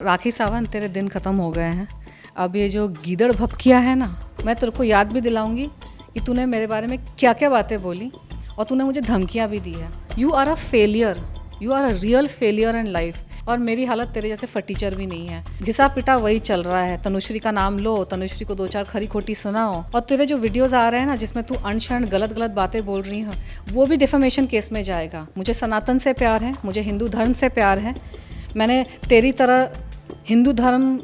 राखी सावंत, तेरे दिन ख़त्म हो गए हैं। अब ये जो गीदड़ भपकिया है ना, मैं तेरे को याद भी दिलाऊंगी कि तूने मेरे बारे में क्या क्या बातें बोली और तूने मुझे धमकियाँ भी दी है। You are a failure, you are a real failure in life. और मेरी हालत तेरे जैसे फटीचर भी नहीं है। घिसा पिटा वही चल रहा है। तनुश्री का नाम लो, तनुश्री को 2-4 खरी खोटी सुनाओ, और तेरे जो वीडियोस आ रहे हैं ना जिसमें तू अनशरण गलत गलत बातें बोल रही हो, वो भी डिफेमेशन केस में जाएगा। मुझे सनातन से प्यार है, मुझे हिंदू धर्म से प्यार है। मैंने तेरी तरह हिंदू धर्म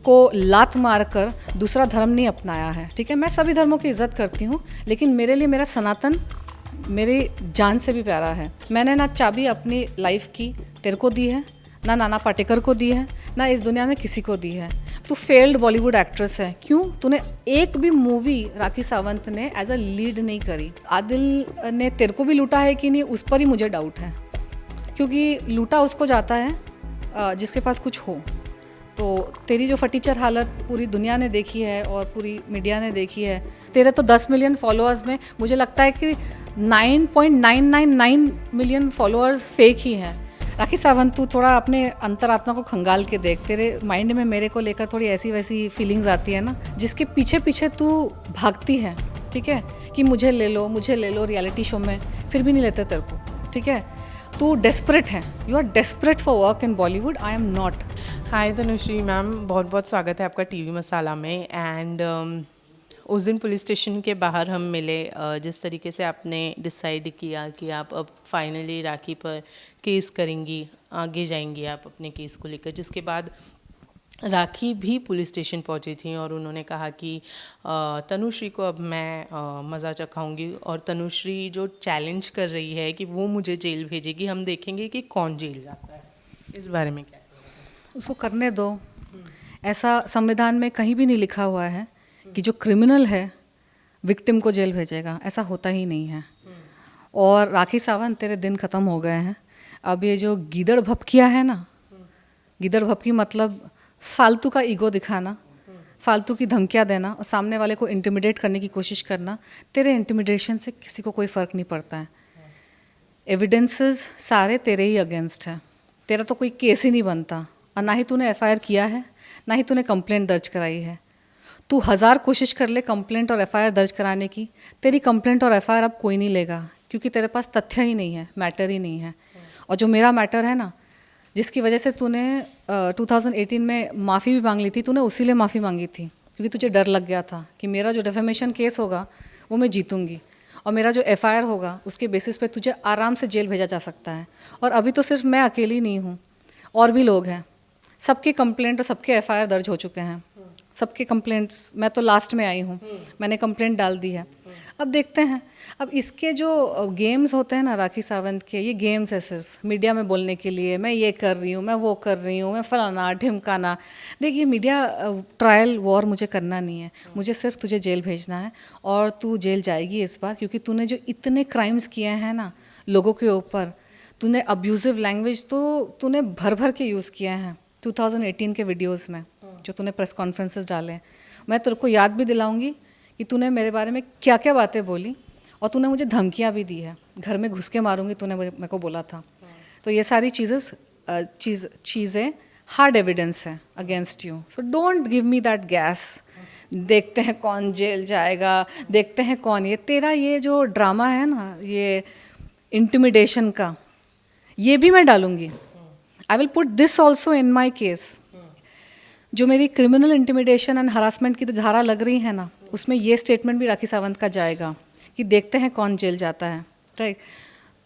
को लात मारकर दूसरा धर्म नहीं अपनाया है, ठीक है। मैं सभी धर्मों की इज्जत करती हूँ, लेकिन मेरे लिए मेरा सनातन मेरी जान से भी प्यारा है। मैंने ना चाबी अपनी लाइफ की तेरे को दी है, ना नाना पाटेकर को दी है, ना इस दुनिया में किसी को दी है। तू फेल्ड बॉलीवुड एक्ट्रेस है। क्यों तूने एक भी मूवी राखी सावंत ने एज अ लीड नहीं करी? आदिल ने तेरे को भी लूटा है कि नहीं, उस पर ही मुझे डाउट है, क्योंकि लूटा उसको जाता है जिसके पास कुछ हो। तो तेरी जो फटीचर हालत पूरी दुनिया ने देखी है और पूरी मीडिया ने देखी है। तेरे तो 10 मिलियन फॉलोअर्स में मुझे लगता है कि 9.999 मिलियन फॉलोअर्स फेक ही हैं। राखी सावंत, तू थोड़ा अपने अंतरात्मा को खंगाल के देख। तेरे माइंड में मेरे को लेकर थोड़ी ऐसी वैसी फीलिंग्स आती है ना, जिसके पीछे पीछे तू भागती है, ठीक है, कि मुझे ले लो रियलिटी शो में, फिर भी नहीं लेते तेरे को, ठीक है। तू डेस्परेट है, you are desperate for work in Bollywood, I am not. Hi Tanushree ma'am, बहुत बहुत स्वागत है आपका टीवी मसाला में। एंड उस दिन पुलिस स्टेशन के बाहर हम मिले, जिस तरीके से आपने डिसाइड किया कि आप अब फाइनली राखी पर केस करेंगी, आगे जाएंगी आप अपने केस को लेकर, जिसके बाद राखी भी पुलिस स्टेशन पहुंची थी और उन्होंने कहा कि तनुश्री को अब मैं मज़ा चखाऊंगी, और तनुश्री जो चैलेंज कर रही है कि वो मुझे जेल भेजेगी, हम देखेंगे कि कौन जेल जाता है। इस बारे में क्या? उसको करने दो। ऐसा संविधान में कहीं भी नहीं लिखा हुआ है कि जो क्रिमिनल है विक्टिम को जेल भेजेगा, ऐसा होता ही नहीं है। और राखी सावंत, तेरे दिन ख़त्म हो गए हैं। अब ये जो गीदड़ भपकिया है ना, गीदड़ भपकी मतलब फालतू का ईगो दिखाना, फालतू की धमकियाँ देना और सामने वाले को इंटिमिडेट करने की कोशिश करना, तेरे इंटिमिडेशन से किसी को कोई फ़र्क नहीं पड़ता है। एविडेंसेस सारे तेरे ही अगेंस्ट है। तेरा तो कोई केस ही नहीं बनता, और ना ही तूने एफआईआर किया है, ना ही तूने कंप्लेंट दर्ज कराई है। तू 1000 कोशिश कर ले कंप्लेंट और एफआईआर दर्ज कराने की, तेरी कंप्लेंट और एफआईआर अब कोई नहीं लेगा, क्योंकि तेरे पास तथ्य ही नहीं है, मैटर ही नहीं है। और जो मेरा मैटर है ना, जिसकी वजह से तूने 2018 में माफ़ी भी मांग ली थी, तूने उसी लिए माफ़ी मांगी थी क्योंकि तुझे डर लग गया था कि मेरा जो डिफेमेशन केस होगा वो मैं जीतूंगी, और मेरा जो एफआईआर होगा उसके बेसिस पे तुझे आराम से जेल भेजा जा सकता है। और अभी तो सिर्फ मैं अकेली नहीं हूँ, और भी लोग हैं। सबके कंप्लेंट और सबके एफआईआर दर्ज हो चुके हैं, सबके कंप्लेंट्स। मैं तो लास्ट में आई हूँ, मैंने कंप्लेंट डाल दी है। अब देखते हैं। अब इसके जो गेम्स होते हैं ना राखी सावंत के, ये गेम्स है सिर्फ मीडिया में बोलने के लिए, मैं ये कर रही हूँ, मैं वो कर रही हूँ, मैं फलाना ढिमकाना। देखिए, मीडिया ट्रायल वॉर मुझे करना नहीं है, मुझे सिर्फ तुझे जेल भेजना है, और तू जेल जाएगी इस बार, क्योंकि तूने जो इतने क्राइम्स किए हैं ना लोगों के ऊपर, तूने अब्यूजिव लैंग्वेज तो तूने भर भर के यूज़ किया है 2018 के वीडियोस में, जो तूने प्रेस कॉन्फ्रेंसेस डाले हैं। मैं तेरे को याद भी दिलाऊंगी कि तूने मेरे बारे में क्या क्या बातें बोली, और तूने मुझे धमकियाँ भी दी है, घर में घुस के मारूंगी तूने मेरे को बोला था। तो ये सारी चीज़ें हार्ड एविडेंस है against you, so don't give me that gas. देखते हैं कौन जेल जाएगा, देखते हैं कौन। ये तेरा ये जो ड्रामा है ना, ये इंटिमिडेशन का, ये भी मैं डालूंगी। I will put this also in my case. जो मेरी क्रिमिनल इंटिमिडेशन एंड हरासमेंट की तो धारा लग रही है ना, उसमें ये स्टेटमेंट भी राखी सावंत का जाएगा कि देखते हैं कौन जेल जाता है, राइट।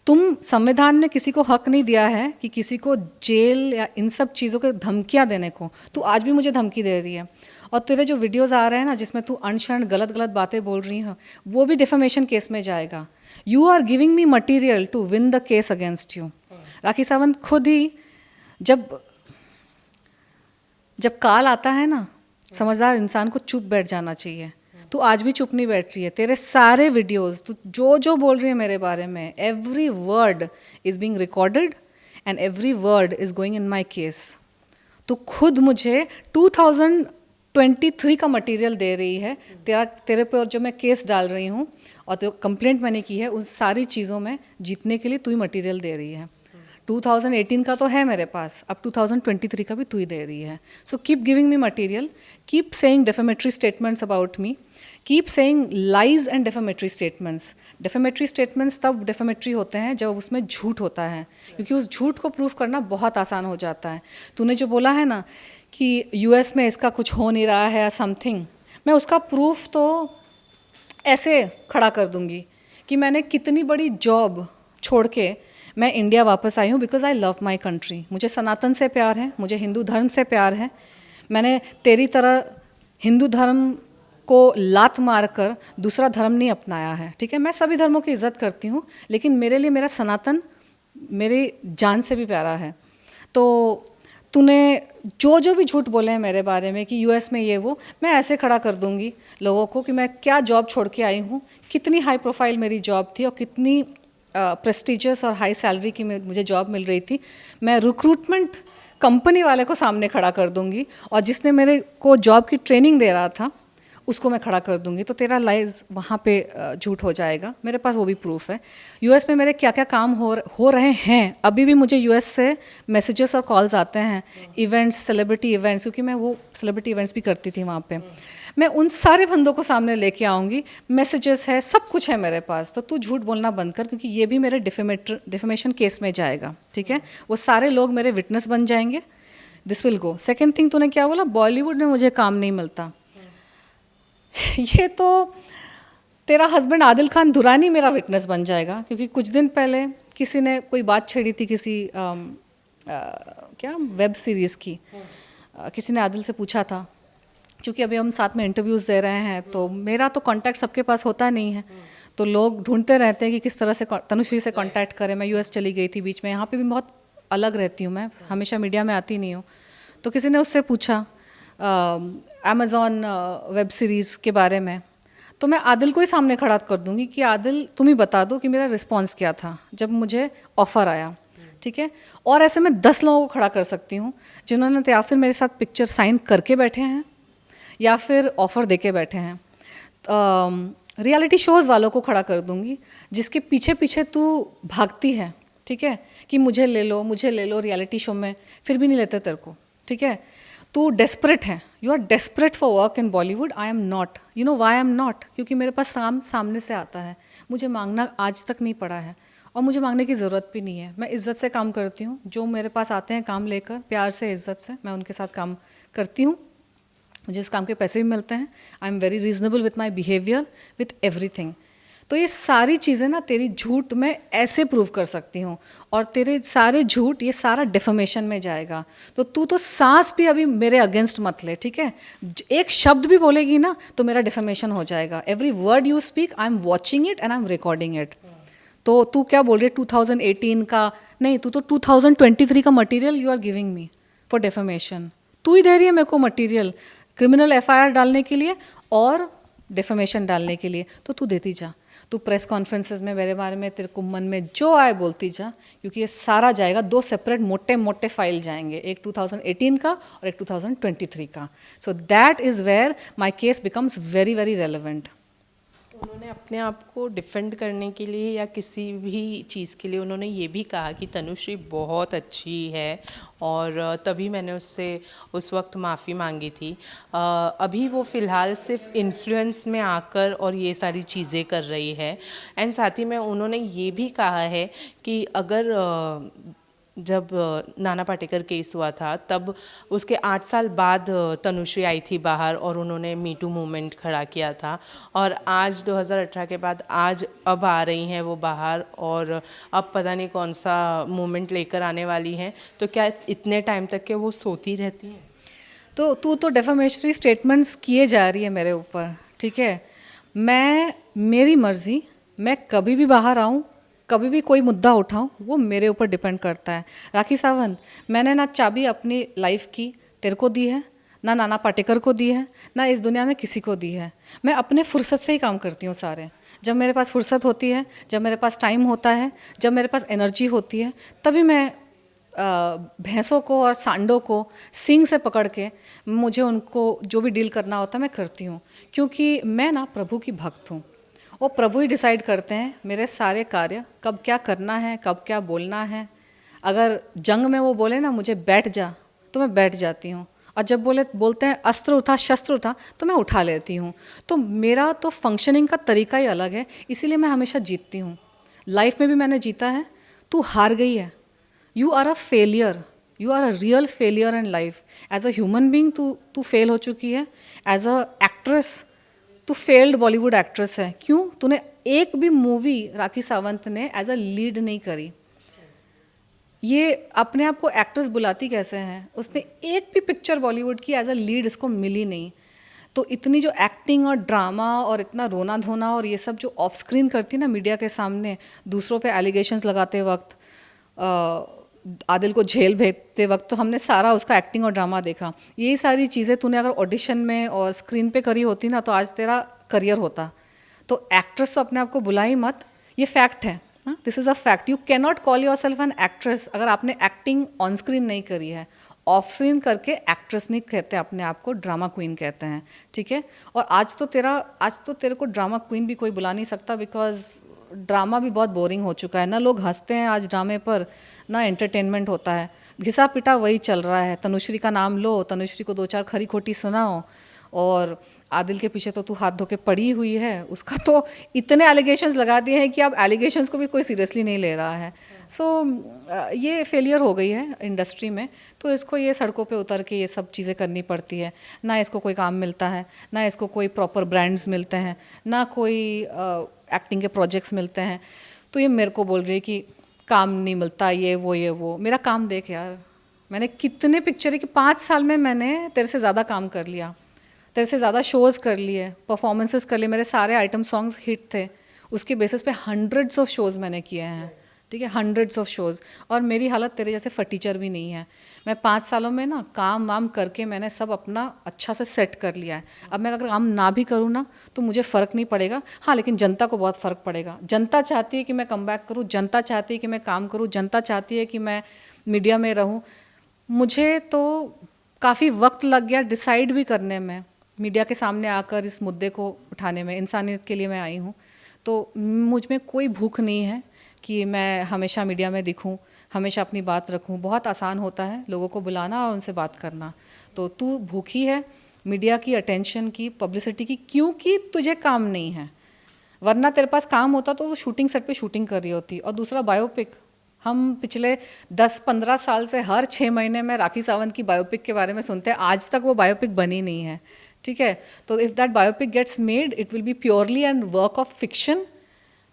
तुम, संविधान ने किसी को हक नहीं दिया है कि किसी को जेल या इन सब चीज़ों को धमकियाँ देने को। तू आज भी मुझे धमकी दे रही है, और तेरे जो वीडियोस आ रहे हैं ना जिसमें तू अनशरण गलत गलत बातें बोल रही हो, वो भी डिफेमेशन केस में जाएगा। You are giving me material to win the case against you. Rakhi Sawant, खुद ही जब काल आता है ना, समझदार इंसान को चुप बैठ जाना चाहिए। तू आज भी चुप नहीं बैठ रही है। तेरे सारे वीडियोस, तू जो जो बोल रही है मेरे बारे में, every word is being recorded and every word is going in my case. तू खुद मुझे 2023 का मटेरियल दे रही है। तेरे पे और जो मैं केस डाल रही हूँ और जो कंप्लेंट मैंने की है, उन सारी चीज़ों में जीतने के लिए तू ही मटेरियल दे रही है। 2018 का तो है मेरे पास, अब 2023 का भी तू ही दे रही है. So keep giving me material, keep saying defamatory statements about me, keep saying lies and defamatory statements. Defamatory statements तब डेफेमेटरी होते हैं जब उसमें झूठ होता है, क्योंकि उस झूठ को प्रूफ करना बहुत आसान हो जाता है. तूने जो बोला है ना कि यूएस में इसका कुछ हो नहीं रहा है या समथिंग, मैं उसका प्रूफ तो ऐसे खड़ा कर दूंगी कि मैंने कितनी बड़ी जॉब छोड़ के मैं इंडिया वापस आई हूँ, because I love my country. मुझे सनातन से प्यार है, मुझे हिंदू धर्म से प्यार है. मैंने तेरी तरह हिंदू धर्म को लात मारकर दूसरा धर्म नहीं अपनाया है, ठीक है. मैं सभी धर्मों की इज्जत करती हूँ, लेकिन मेरे लिए मेरा सनातन मेरी जान से भी प्यारा है. तो तूने जो भी झूठ बोले हैं मेरे बारे में कि यूएस में ये वो, मैं ऐसे खड़ा कर दूंगी लोगों को कि मैं क्या जॉब छोड़ के आई हूँ, कितनी हाई प्रोफाइल मेरी जॉब थी और कितनी प्रेस्टिजियस और हाई सैलरी की मुझे जॉब मिल रही थी. मैं रिक्रूटमेंट कंपनी वाले को सामने खड़ा कर दूंगी, और जिसने मेरे को जॉब की ट्रेनिंग दे रहा था उसको मैं खड़ा कर दूंगी. तो तेरा लाइज वहाँ पे झूठ हो जाएगा. मेरे पास वो भी प्रूफ है. यूएस में मेरे क्या क्या काम हो रहे हैं. अभी भी मुझे यूएस से मैसेजेस और कॉल्स आते हैं, इवेंट्स, सेलिब्रिटी इवेंट्स, क्योंकि मैं वो सेलिब्रिटी इवेंट्स भी करती थी वहाँ पे. मैं उन सारे बंदों को सामने लेके आऊँगी, मैसेजेस है, सब कुछ है मेरे पास. तो तू झूठ बोलना बंद कर, क्योंकि ये भी मेरे डिफेमेशन केस में जाएगा, ठीक है. वो सारे लोग मेरे विटनेस बन जाएंगे. This will go. Second thing, तूने क्या बोला, बॉलीवुड में मुझे काम नहीं मिलता. ये तो तेरा हस्बैंड आदिल खान दुरानी मेरा विटनेस बन जाएगा, क्योंकि कुछ दिन पहले किसी ने कोई बात छेड़ी थी किसी क्या वेब सीरीज़ की. किसी ने आदिल से पूछा था, क्योंकि अभी हम साथ में इंटरव्यूज़ दे रहे हैं, तो मेरा तो कांटेक्ट सबके पास होता नहीं है. तो लोग ढूंढते रहते हैं कि किस तरह से तनुश्री से कांटेक्ट करें. मैं यूएस चली गई थी बीच में, यहाँ पे भी बहुत अलग रहती हूँ मैं, हमेशा मीडिया में आती नहीं हूँ. तो किसी ने उससे पूछा अमेज़ॉन वेब सीरीज़ के बारे में, तो मैं आदिल को ही सामने खड़ा कर दूंगी कि आदिल तुम ही बता दो कि मेरा रिस्पांस क्या था जब मुझे ऑफ़र आया, ठीक है. और ऐसे मैं 10 लोगों को खड़ा कर सकती हूँ जिन्होंने तो या फिर मेरे साथ पिक्चर साइन करके बैठे हैं या फिर ऑफ़र देके बैठे हैं. रियलिटी शोज़ वालों को खड़ा कर दूंगी जिसके पीछे पीछे तू भागती है, ठीक है, कि मुझे ले लो रियलिटी शो में, फिर भी नहीं लेते तेरे को, ठीक है. तू डेस्परेट है, you are desperate for work in Bollywood. I am not. You know why I am not? क्योंकि मेरे पास सामने से आता है. मुझे मांगना आज तक नहीं पड़ा है, और मुझे मांगने की ज़रूरत भी नहीं है. मैं इज़्ज़त से काम करती हूँ. जो मेरे पास आते हैं काम लेकर, प्यार से, इज़्ज़त से मैं उनके साथ काम करती हूँ. मुझे इस काम के पैसे भी मिलते हैं. I am very reasonable with my behaviour, with everything. तो ये सारी चीज़ें ना तेरी झूठ में ऐसे प्रूव कर सकती हूँ, और तेरे सारे झूठ ये सारा डिफेमेशन में जाएगा. तो तू तो सांस भी अभी मेरे अगेंस्ट मत ले, ठीक है. एक शब्द भी बोलेगी ना तो मेरा डिफेमेशन हो जाएगा. Every word you speak, I am watching it and I am recording it. तो तू क्या बोल रही है 2018 का नहीं, तू तो 2023 का material you are giving me for defamation. तू ही दे रही है मेरे को मटीरियल क्रिमिनल एफआईआर डालने के लिए और डिफेमेशन डालने के लिए. तो तू देती जा. तू प्रेस कॉन्फ्रेंसेस में मेरे बारे में तेरे को मन में जो आए बोलती जा, क्योंकि ये सारा जाएगा. 2 सेपरेट मोटे मोटे फाइल जाएंगे, एक 2018 का और एक 2023 का. So that is where my case becomes very very relevant. उन्होंने अपने आप को डिफेंड करने के लिए या किसी भी चीज़ के लिए उन्होंने ये भी कहा कि तनुश्री बहुत अच्छी है, और तभी मैंने उससे उस वक्त माफ़ी मांगी थी. अभी वो फ़िलहाल सिर्फ इन्फ्लुएंस में आकर और ये सारी चीज़ें कर रही है. एंड साथ ही में उन्होंने ये भी कहा है कि अगर जब नाना पाटेकर केस हुआ था तब उसके 8 साल बाद तनुश्री आई थी बाहर और उन्होंने मी टू मूवमेंट खड़ा किया था, और आज 2018 के बाद आज अब आ रही हैं वो बाहर, और अब पता नहीं कौन सा मूवमेंट लेकर आने वाली हैं. तो क्या इतने टाइम तक के वो सोती रहती हैं? तो तू तो डेफेमेटरी स्टेटमेंट्स किए जा रही है मेरे ऊपर, ठीक है. मेरी मर्ज़ी, मैं कभी भी बाहर आऊँ, कभी भी कोई मुद्दा उठाऊं, वो मेरे ऊपर डिपेंड करता है. राखी सावंत, मैंने ना चाबी अपनी लाइफ की तेरे को दी है, ना नाना पाटेकर को दी है, ना इस दुनिया में किसी को दी है. मैं अपने फुर्सत से ही काम करती हूँ सारे. जब मेरे पास फुर्सत होती है, जब मेरे पास टाइम होता है, जब मेरे पास एनर्जी होती है, तभी मैं भैंसों को और सांडों को सींग से पकड़ के मुझे उनको जो भी डील करना होता है मैं करती हूँ. क्योंकि मैं ना प्रभु की भक्त हूँ, वो प्रभु ही डिसाइड करते हैं मेरे सारे कार्य, कब क्या करना है, कब क्या बोलना है. अगर जंग में वो बोले ना मुझे बैठ जा, तो मैं बैठ जाती हूँ, और जब बोलते हैं अस्त्र उठा शस्त्र उठा, तो मैं उठा लेती हूँ। तो मेरा तो फंक्शनिंग का तरीका ही अलग है, इसीलिए मैं हमेशा जीतती हूँ। लाइफ में भी मैंने जीता है। तू हार गई है, you are a failure, you are a real failure in life. As a human being तू फेल हो चुकी है। एज अ एक्ट्रेस तू फेल्ड बॉलीवुड एक्ट्रेस है। क्यों? तूने एक भी मूवी राखी सावंत ने एज अ लीड नहीं करी। ये अपने आप को एक्ट्रेस बुलाती कैसे हैं? उसने एक भी पिक्चर बॉलीवुड की एज अ लीड इसको मिली नहीं। तो इतनी जो एक्टिंग और ड्रामा और इतना रोना धोना और ये सब जो ऑफ स्क्रीन करती ना मीडिया के सामने, दूसरों पे एलिगेशंस लगाते वक्त, आदिल को जेल भेजते वक्त, तो हमने सारा उसका एक्टिंग और ड्रामा देखा। यही सारी चीज़ें तूने अगर ऑडिशन में और स्क्रीन पे करी होती ना, तो आज तेरा करियर होता। तो एक्ट्रेस तो अपने आप को बुला ही मत, ये फैक्ट है। This is a fact. You can not call your self an actress अगर आपने एक्टिंग ऑन स्क्रीन नहीं करी है। ऑफ स्क्रीन करके एक्ट्रेस नहीं कहते अपने आप को, ड्रामा क्वीन कहते हैं, ठीक है। और आज तो तेरे को ड्रामा क्वीन भी कोई बुला नहीं सकता, बिकॉज ड्रामा भी बहुत बोरिंग हो चुका है ना। लोग हंसते हैं आज ड्रामे पर, ना एंटरटेनमेंट होता है, घिसा पिटा वही चल रहा है। तनुश्री का नाम लो, तनुश्री को दो चार खरी खोटी सुनाओ, और आदिल के पीछे तो तू हाथ धो के पड़ी हुई है। उसका तो इतने एलिगेशंस लगा दिए हैं कि अब एलिगेशंस को भी कोई सीरियसली नहीं ले रहा है। सो ये फेलियर हो गई है इंडस्ट्री में। तो इसको ये सड़कों पे उतर के ये सब चीज़ें करनी पड़ती है। ना इसको कोई काम मिलता है, ना इसको कोई प्रॉपर ब्रांड्स मिलते हैं, ना कोई एक्टिंग के प्रोजेक्ट्स मिलते हैं। तो ये मेरे को बोल रही है कि काम नहीं मिलता, ये वो। मेरा काम देख यार, मैंने कितने पिक्चर कि 5 साल में मैंने तेरे से ज़्यादा काम कर लिया, तेरे से ज़्यादा शोज़ कर लिए, परफॉर्मेंसेस कर लिए। मेरे सारे आइटम सॉन्ग्स हिट थे, उसके बेसिस पे हंड्रेड्स ऑफ शोज़ मैंने किए हैं, ठीक है, हंड्रेड्स ऑफ शोज़। और मेरी हालत तेरे जैसे फटीचर भी नहीं है। मैं 5 सालों में ना काम वाम करके मैंने सब अपना अच्छा से सेट कर लिया है। अब मैं अगर काम ना भी करूँ ना, तो मुझे फ़र्क नहीं पड़ेगा। हाँ, लेकिन जनता को बहुत फ़र्क पड़ेगा। जनता चाहती है कि मैं कम बैक करूँ, जनता चाहती है कि मैं काम करूँ, जनता चाहती है कि मैं मीडिया में रहूँ। मुझे तो काफ़ी वक्त लग गया डिसाइड भी करने में, मीडिया के सामने आकर इस मुद्दे को उठाने में। इंसानियत के लिए मैं आई हूँ, तो मुझ में कोई भूख नहीं है कि मैं हमेशा मीडिया में दिखूं, हमेशा अपनी बात रखूं। बहुत आसान होता है लोगों को बुलाना और उनसे बात करना। तो तू भूखी है मीडिया की अटेंशन की, पब्लिसिटी की, क्योंकि तुझे काम नहीं है। वरना तेरे पास काम होता तो तू शूटिंग सेट पे शूटिंग कर रही होती। और दूसरा, बायोपिक, हम पिछले 10-15 साल से हर 6 महीने में राखी सावंत की बायोपिक के बारे में सुनते हैं। आज तक वो बायोपिक बनी नहीं है, ठीक है। तो if that biopic gets made, it will be purely and work of fiction,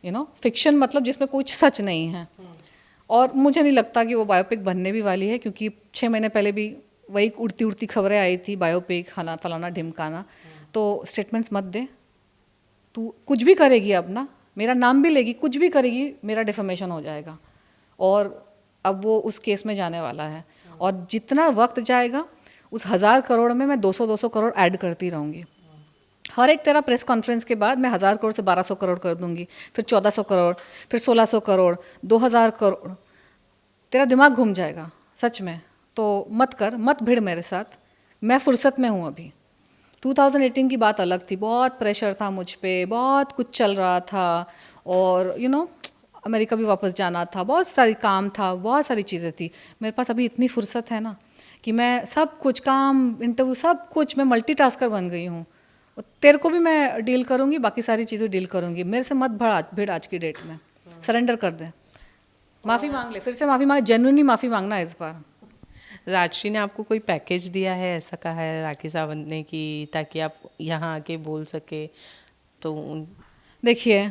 you know. Fiction मतलब जिसमें कुछ सच नहीं है। और मुझे नहीं लगता कि वो बायोपिक बनने भी वाली है, क्योंकि 6 महीने पहले भी वही उड़ती उड़ती खबरें आई थी, बायोपिक फलाना ढिमकाना। तो स्टेटमेंट्स मत दे। तू कुछ भी करेगी अब ना, मेरा नाम भी लेगी, कुछ भी करेगी, मेरा डिफेमेशन हो जाएगा। और अब वो उस केस में जाने वाला है। और जितना वक्त जाएगा, उस 1000 करोड़ में मैं 200-200 करोड़ ऐड करती रहूँगी। हर एक तेरा प्रेस कॉन्फ्रेंस के बाद मैं 1000 करोड़ से 1200 करोड़ कर दूंगी, फिर 1400 करोड़, फिर 1600 करोड़, 2000 करोड़। तेरा दिमाग घूम जाएगा सच में। तो मत भिड़ मेरे साथ। मैं फुर्सत में हूँ अभी। 2018 की बात अलग थी, बहुत प्रेशर था मुझ पे, बहुत कुछ चल रहा था, और यू नो अमेरिका भी वापस जाना था, बहुत सारी काम था, बहुत सारी चीज़ें थी। मेरे पास अभी इतनी फुर्सत है ना कि मैं सब कुछ, काम, इंटरव्यू, सब कुछ, मैं मल्टीटास्कर बन गई हूँ। तेरे को भी मैं डील करूँगी, बाकी सारी चीज़ें डील करूँगी। मेरे से मत भिड़ आज की डेट में। सरेंडर कर दे, माफ़ी मांग ले, फिर से माफ़ी मांग, जेन्युइनली माफ़ी मांगना है इस बार। राजश्री ने आपको कोई पैकेज दिया है, ऐसा कहा है राखी सावंत ने कि ताकि आप यहाँ आके बोल सके? तो देखिए,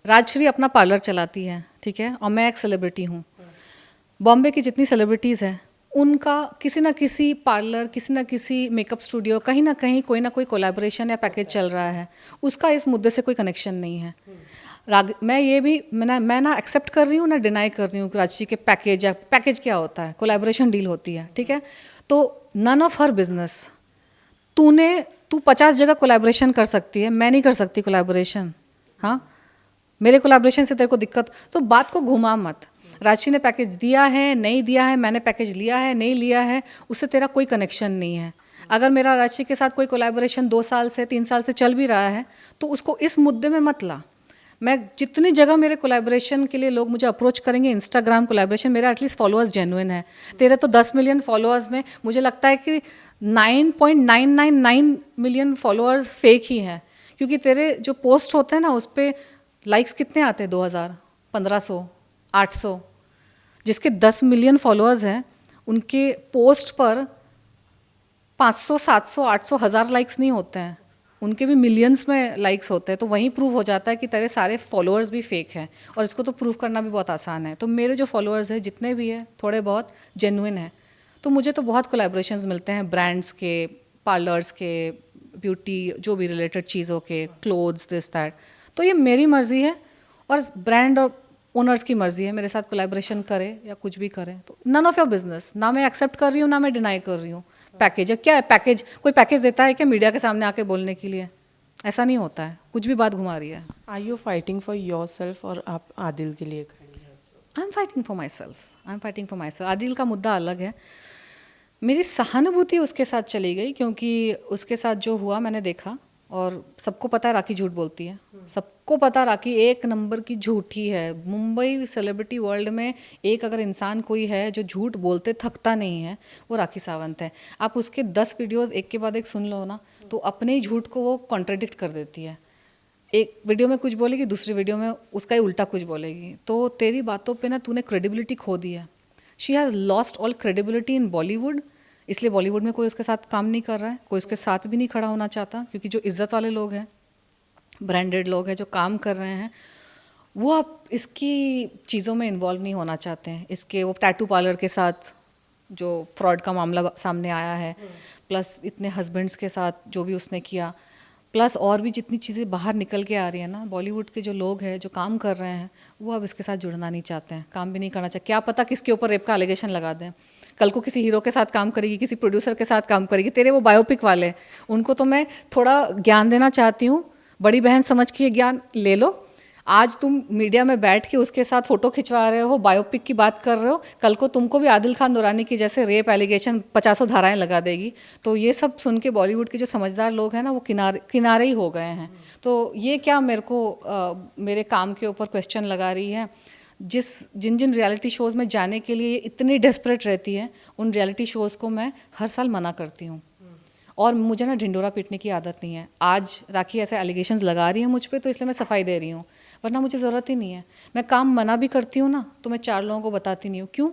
राजश्री अपना पार्लर चलाती है, ठीक है, और मैं एक सेलिब्रिटी हूँ। बॉम्बे की जितनी सेलिब्रिटीज़ हैं, उनका किसी ना किसी पार्लर, किसी ना किसी मेकअप स्टूडियो, कहीं ना कहीं कोई ना कोई कोलैबोरेशन या पैकेज चल रहा है। उसका इस मुद्दे से कोई कनेक्शन नहीं है। मैं ये भी मैं ना एक्सेप्ट कर रही हूँ, ना डिनाई कर रही हूँ कि राजश्री के पैकेज क्या होता है, कोलैबोरेशन डील होती है, ठीक है। तो नन ऑफ हर बिजनेस। तू 50 जगह कोलैबोरेशन कर सकती है, मैं नहीं कर सकती कोलैबोरेशन। हाँ, मेरे कोलैबोरेशन से तेरे को दिक्कत, तो बात को घुमा मत। राजश्री ने पैकेज दिया है, नहीं दिया है, मैंने पैकेज लिया है, नहीं लिया है, उससे तेरा कोई कनेक्शन नहीं है। अगर मेरा राजश्री के साथ कोई कोलैबोरेशन 2 साल से 3 साल से चल भी रहा है, तो उसको इस मुद्दे में मत ला। मैं जितनी जगह मेरे कोलैबोरेशन के लिए लोग मुझे अप्रोच करेंगे, इंस्टाग्राम कोलैबोरेशन, मेरा एटलीस्ट फॉलोअर्स जेन्युइन है। तेरे तो 10 मिलियन फॉलोअर्स में मुझे लगता है कि 9.999 मिलियन फॉलोअर्स फेक ही हैं, क्योंकि तेरे जो पोस्ट होते हैं ना उस पर लाइक्स कितने आते हैं, 2000, 1500, 800। जिसके 10 मिलियन फॉलोअर्स हैं उनके पोस्ट पर 500, 700, 800, 1000 लाइक्स नहीं होते हैं, उनके भी मिलियंस में लाइक्स होते हैं। तो वहीं प्रूव हो जाता है कि तेरे सारे फॉलोअर्स भी फेक हैं, और इसको तो प्रूव करना भी बहुत आसान है। तो मेरे जो फॉलोअर्स हैं जितने भी हैं थोड़े बहुत जेन्युइन हैं। तो मुझे तो बहुत कोलैबोरेशंस मिलते हैं, ब्रांड्स के, पार्लर्स के, ब्यूटी जो भी रिलेटेड चीज़ों के, क्लोथ्स, दिस दैट। तो ये मेरी मर्ज़ी है और ब्रांड और ओनर्स की मर्ज़ी है मेरे साथ कोलैबोरेशन करे या कुछ भी करें। तो नन ऑफ योर बिजनेस, ना मैं एक्सेप्ट कर रही हूँ ना मैं डिनाई कर रही हूँ। पैकेज है क्या है, पैकेज कोई पैकेज देता है क्या मीडिया के सामने आके बोलने के लिए? ऐसा नहीं होता है, कुछ भी बात घुमा रही है। Are you fighting for yourself और आप आदिल के लिए खड़ी हैं? I am fighting for myself, I am fighting for myself. Adil का मुद्दा अलग है, मेरी सहानुभूति उसके साथ चली गई, क्योंकि उसके साथ जो हुआ मैंने देखा, और सबको पता है राखी झूठ बोलती है, सबको पता राखी एक नंबर की झूठी है। मुंबई सेलिब्रिटी वर्ल्ड में एक अगर इंसान कोई है जो झूठ बोलते थकता नहीं है, वो राखी सावंत है। आप उसके 10 वीडियोस एक के बाद एक सुन लो ना, तो अपने ही झूठ को वो कॉन्ट्रडिक्ट कर देती है। एक वीडियो में कुछ बोलेगी, दूसरी वीडियो में उसका ही उल्टा कुछ बोलेगी। तो तेरी बातों पे ना तूने क्रेडिबिलिटी खो दी है। She has lost all credibility in Bollywood, इसलिए बॉलीवुड में कोई उसके साथ काम नहीं कर रहा है, कोई उसके साथ भी नहीं खड़ा होना चाहता, क्योंकि जो इज्जत वाले लोग हैं, ब्रांडेड लोग हैं जो काम कर रहे हैं, वो अब इसकी चीज़ों में इन्वॉल्व नहीं होना चाहते हैं। इसके वो टैटू पार्लर के साथ जो फ्रॉड का मामला सामने आया है, प्लस इतने हस्बैंड्स के साथ जो भी उसने किया, प्लस और भी जितनी चीज़ें बाहर निकल के आ रही हैं ना, बॉलीवुड के जो लोग हैं जो काम कर रहे हैं वो अब इसके साथ जुड़ना नहीं चाहते हैं, काम भी नहीं करना चाहते। क्या पता किसके ऊपर रेप का एलिगेशन लगा दें, कल को किसी हीरो के साथ काम करेगी, किसी प्रोड्यूसर के साथ काम करेगी। तेरे वो बायोपिक वाले, उनको तो मैं थोड़ा ज्ञान देना चाहती हूँ, बड़ी बहन समझ के ये ज्ञान ले लो। आज तुम मीडिया में बैठ के उसके साथ फोटो खिंचवा रहे हो, बायोपिक की बात कर रहे हो, कल को तुमको भी आदिल खान दुरानी की जैसे रेप एलिगेशन 50 धाराएं लगा देगी। तो ये सब सुन के बॉलीवुड के जो समझदार लोग हैं ना, वो किनारे ही हो गए हैं। तो ये क्या मेरे को मेरे काम के ऊपर क्वेश्चन लगा रही है। जिन जिन रियलिटी शोज़ में जाने के लिए इतनी डेस्परेट रहती है, उन रियलिटी शोज़ को मैं हर साल मना करती हूँ। और मुझे ना ढिंडोरा पीटने की आदत नहीं है। आज राखी ऐसे एलिगेशंस लगा रही है मुझ पे, तो इसलिए मैं सफाई दे रही हूँ, वरना मुझे ज़रूरत ही नहीं है। मैं काम मना भी करती हूँ ना, तो मैं 4 लोगों को बताती नहीं हूँ। क्यों?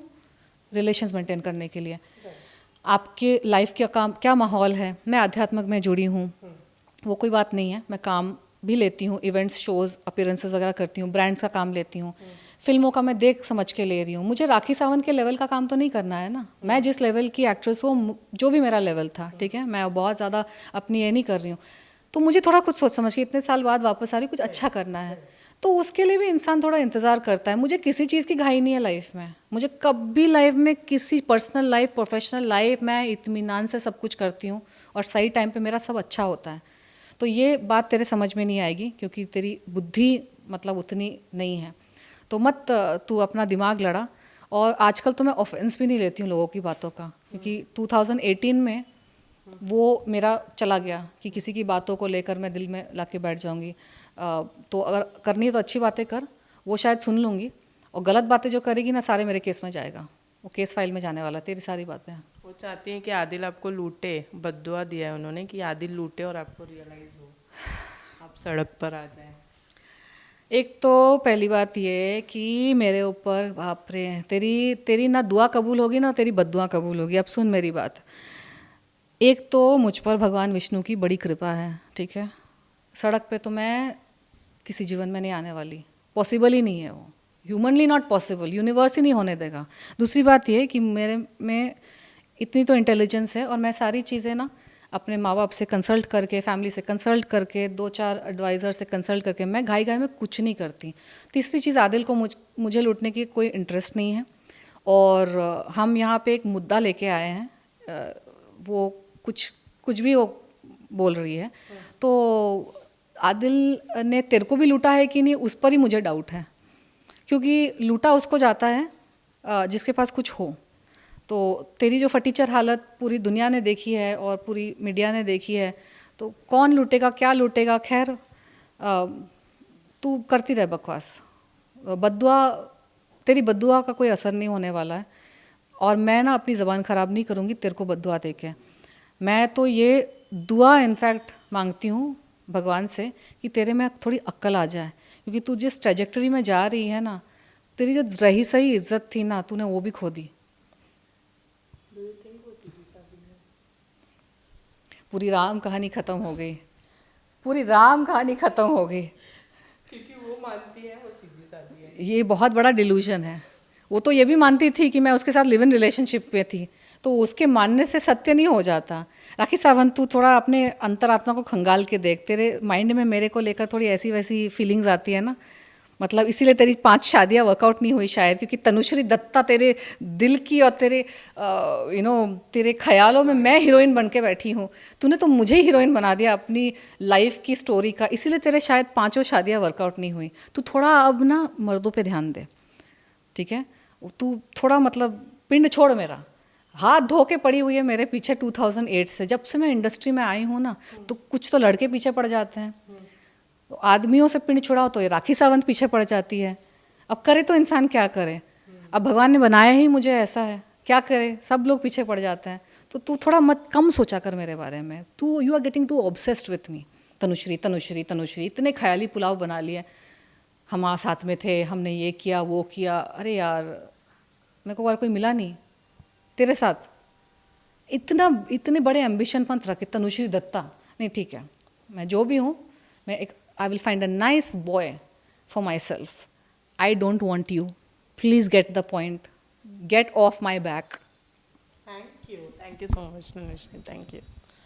रिलेशंस मेंटेन करने के लिए। आपके लाइफ का काम क्या माहौल है, मैं आध्यात्मिक में जुड़ी हूँ, वो कोई बात नहीं है। मैं काम भी लेती हूँ, इवेंट्स, शोज़, अपीयरेंसेस वगैरह करती हूँ, ब्रांड्स का काम लेती हूँ, फिल्मों का मैं देख समझ के ले रही हूँ। मुझे राखी सावंत के लेवल का काम तो नहीं करना है ना। मैं जिस लेवल की एक्ट्रेस हूँ, जो भी मेरा लेवल था, ठीक है, मैं बहुत ज़्यादा अपनी ये नहीं कर रही हूँ। तो मुझे थोड़ा कुछ सोच समझ के इतने साल बाद वापस आ रही, कुछ अच्छा करना है, तो उसके लिए भी इंसान थोड़ा इंतज़ार करता है। मुझे किसी चीज़ की घाई नहीं है लाइफ में। मुझे कभी लाइफ में किसी पर्सनल लाइफ, प्रोफेशनल लाइफ, मैं इत्मीनान से सब कुछ करती हूँ और सही टाइम पे मेरा सब अच्छा होता है। तो ये बात तेरे समझ में नहीं आएगी, क्योंकि तेरी बुद्धि मतलब उतनी नहीं है। तो मत तू अपना दिमाग लड़ा। और आजकल तो मैं ऑफेंस भी नहीं लेती हूँ लोगों की बातों का, क्योंकि 2018 में वो मेरा चला गया कि किसी की बातों को लेकर मैं दिल में ला के बैठ जाऊँगी। तो अगर करनी है तो अच्छी बातें कर, वो शायद सुन लूँगी, और गलत बातें जो करेगी ना, सारे मेरे केस में जाएगा, वो केस फाइल में जाने वाला, तेरी सारी बातें। वो चाहती हैं कि आदिल आपको लूटे, बद्दुआ दिया है उन्होंने कि आदिल लूटे और आपको रियलाइज़ हो, आप सड़क पर आ जाएं। एक तो पहली बात ये कि मेरे ऊपर, बाप रे, तेरी ना दुआ कबूल होगी ना तेरी बद्दुआ कबूल होगी। अब सुन मेरी बात। एक तो मुझ पर भगवान विष्णु की बड़ी कृपा है, ठीक है। सड़क पे तो मैं किसी जीवन में नहीं आने वाली, पॉसिबल ही नहीं है वो, ह्यूमनली नॉट पॉसिबल, यूनिवर्स ही नहीं होने देगा। दूसरी बात ये कि मेरे में इतनी तो इंटेलिजेंस है, और मैं सारी चीज़ें ना अपने माँ बाप से कंसल्ट करके, फैमिली से कंसल्ट करके, 2-4 एडवाइज़र से कंसल्ट करके, मैं घाई में कुछ नहीं करती। तीसरी चीज़, आदिल को मुझे लूटने की कोई इंटरेस्ट नहीं है। और हम यहाँ पे एक मुद्दा लेके आए हैं, वो कुछ भी वो बोल रही है, तो आदिल ने तेरे को भी लूटा है कि नहीं, उस पर ही मुझे डाउट है। क्योंकि लूटा उसको जाता है जिसके पास कुछ हो। तो तेरी जो फटीचर हालत पूरी दुनिया ने देखी है और पूरी मीडिया ने देखी है, तो कौन लूटेगा, क्या लूटेगा, खैर तू करती रह बकवास, बद्दुआ, तेरी बद्दुआ का कोई असर नहीं होने वाला है। और मैं ना अपनी ज़बान ख़राब नहीं करूँगी तेरे को बद्दुआ दे के। मैं तो ये दुआ इनफैक्ट मांगती हूँ भगवान से कि तेरे में थोड़ी अक्ल आ जाए, क्योंकि तू जिस ट्रेजेक्टरी में जा रही है ना, तेरी जो रही सही इज्जत थी ना, तूने वो भी खो दी। पूरी राम कहानी ख़त्म हो गई, पूरी राम कहानी ख़त्म हो गई। क्योंकि वो मानती है वो सीधी सादी है। ये बहुत बड़ा डिल्यूजन है। वो तो ये भी मानती थी कि मैं उसके साथ लिव इन रिलेशनशिप में थी, तो उसके मानने से सत्य नहीं हो जाता। राखी सावंत, तू थोड़ा अपने अंतरात्मा को खंगाल के देख, तेरे माइंड में मेरे को लेकर थोड़ी ऐसी वैसी फीलिंग्स आती है ना, मतलब इसीलिए तेरी 5 शादियां वर्कआउट नहीं हुई शायद, क्योंकि तनुश्री दत्ता तेरे दिल की और तेरे तेरे ख्यालों में मैं हीरोइन बन के बैठी हूँ। तूने तो मुझे ही हीरोइन बना दिया अपनी लाइफ की स्टोरी का, इसीलिए तेरे शायद 5 शादियां वर्कआउट नहीं हुई। तू थोड़ा अब ना मर्दों पे ध्यान दे, ठीक है? तू थोड़ा मतलब पिंड छोड़ मेरा, हाथ धो के पड़ी हुई है मेरे पीछे 2008 से। जब से मैं इंडस्ट्री में आई हूँ ना, तो कुछ तो लड़के पीछे पड़ जाते हैं, तो आदमियों से पिंड छुड़ाओ तो ये राखी सावंत पीछे पड़ जाती है। अब करे तो इंसान क्या करे, अब भगवान ने बनाया ही मुझे ऐसा है, क्या करे, सब लोग पीछे पड़ जाते हैं। तो तू थोड़ा मत कम सोचा कर मेरे बारे में, तू you are getting too obsessed with me. Tanushree Tanushree Tanushree, इतने ख्याली पुलाव बना लिए, हम साथ में थे, हमने ये किया वो किया। अरे यार, मेरे को और कोई मिला नहीं तेरे साथ, इतने बड़े एम्बिशन मत रखे तनुश्री दत्ता। नहीं ठीक है, मैं जो भी हूँ, मैं एक I will find a nice boy for myself. I don't want you, please get the point, get off my back. Thank you so much Tanushree, thank you.